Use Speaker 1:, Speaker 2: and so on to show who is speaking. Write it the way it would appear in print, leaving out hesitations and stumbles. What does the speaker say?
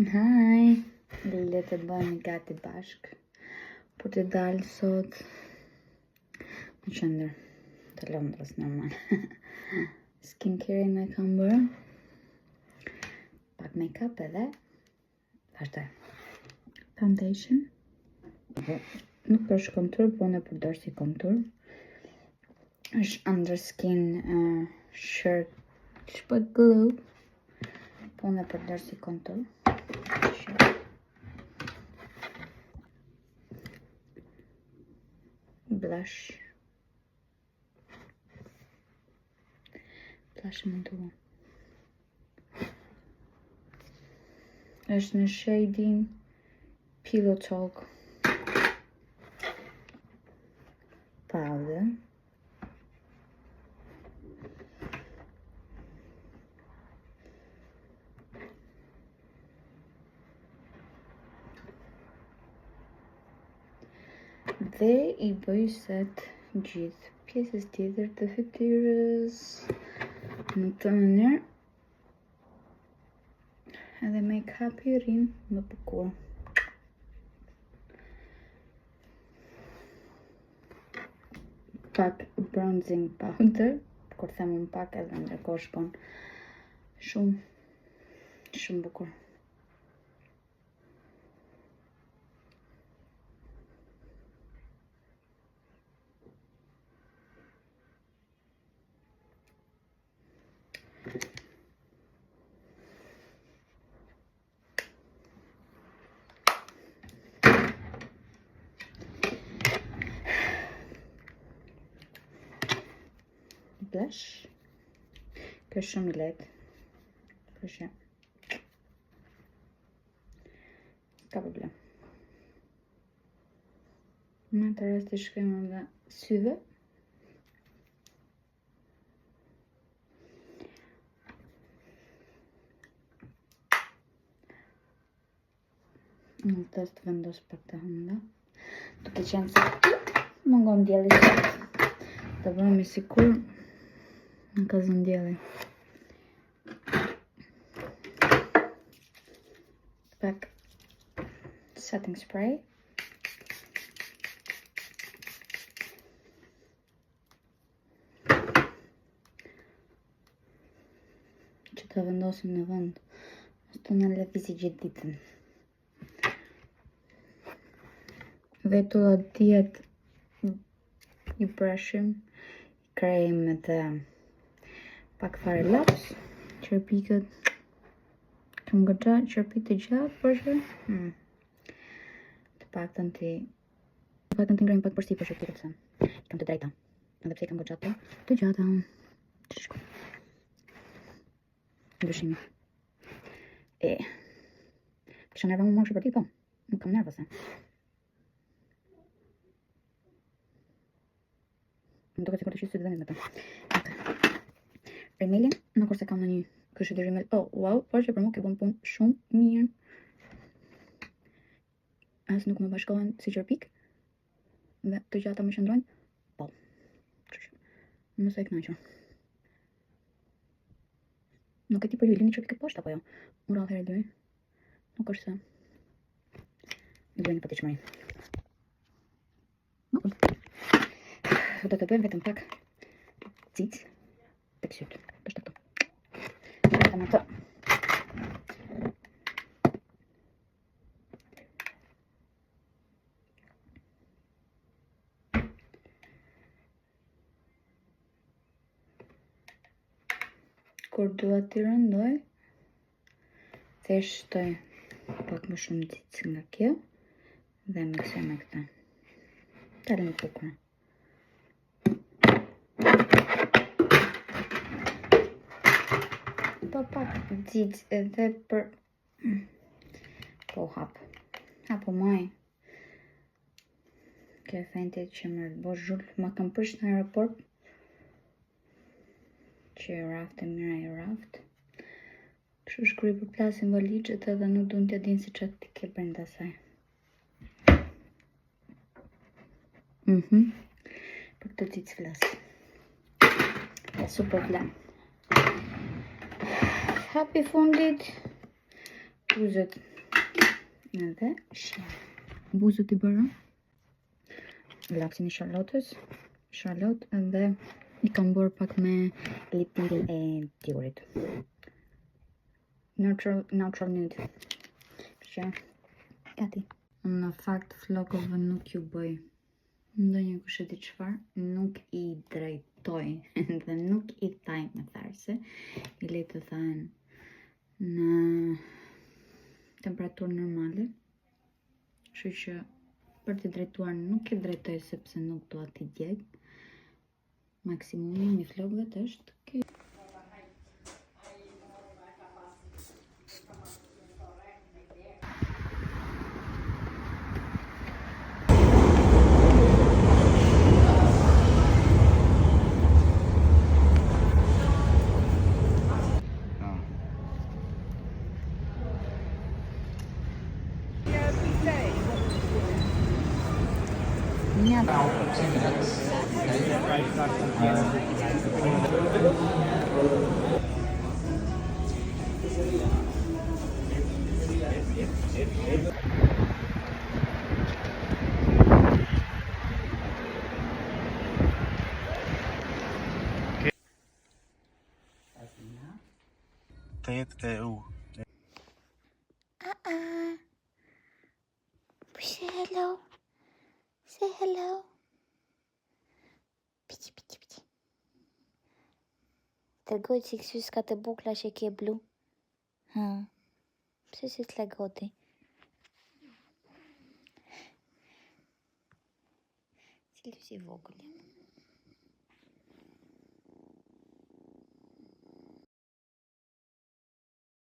Speaker 1: Hi, le të bëjmë gati bashk për të dalë sot në qendër të Londrës normal. Skincare-in e kam bërë, pak make-up edhe vazhdoj. Foundation. Nuk është kontur, po unë e përdor si kontur. Është Underskin Shirt Glow, po unë e përdor si kontur. Blush. Blush më duo. Është në shading Pillow Talk Powder. Dhe i bëj set gjithë pjesës tjetër të fytyrës në këtë mënyrë, edhe make-up-i rrin më bukur. Pak bronzing powder, kur them unë pak edhe ndërkohë shkon shumë bukur. Blush. Kjo është shumë i lehtë. Kështu. Ka problem. Në të rasti shkojmë edhe syve. Në test vendos pak të hënda. Duke qenë se mungon dielli sot. Të bëhemi sikur në ka zënë dielli. Pak setting spray. Që të vendosim në vend. Ashtu të në lëvizë gjithë ditën. Vetulla tjetë i brushim, krejmë të pak fare laps, qërpikët, kam goxha qërpik të gjatë, përshë, të paktën të ngrejmë pak përsi për qërpikët se, kam të drejta, edhe pse kam goxha të gjata, që shku, ndryshimi. Kisha nerva më moshë për ti, po, nuk kam nerva se. Më duket sikur të qysë të vendit me të. Rimelin, në kurse kam në një këshë të rimel. Oh, wow, por që për mu ke bën punë shumë mirë. As nuk më bashkohen si qërpik. Dhe të gjata më qëndrojnë. Po. Më se e knaqër. Nuk e ti për hyllin një qërpik e poshtë, apo jo? Unë rallë herë dyri. Nuk është se. Në duhe një për të qëmëri. Do të bëjmë vetëm pak cicë të kësytë, është të këto. Vetëm ato. Kur dua t'i rëndoj, theshtoj pak më shumë cicë nga kjo dhe miksoj me këta. Talë në bukur. Po pak dzidz edhe për po hapo maj kjo fentit që më bo zhull ma kam përsh në aeroport që i raft e mira i raft kështu shkruj për plasin valigjet edhe nuk dun t'ja din si qatë t'i ke brenda saj. Për këtë dzidz flas super plan. Hapi fundit, uzet Edhe buzët i bërë. Laksin i Charlotte's. Edhe i kam bërë pak me liptil e Diorit. Natural nude. Që gati. Në fakt flokove nuk ju bëj ndonjë kush e di çfarë, nuk i drejtoj dhe nuk i thaj me tharse, i lej të thahen në temperaturë normale. Kështu që për t'i drejtuar nuk i drejtoj sepse nuk dua t'i djeg. Maksimumi i flokëve është ky.
Speaker 2: TEU.
Speaker 3: Say hello. Say hello. Piqi, piqi, piqi. Tërgoj që kësy s'ka të bukla që ke blu. Ha. Pse si të legoti? Cilë si vogël jam.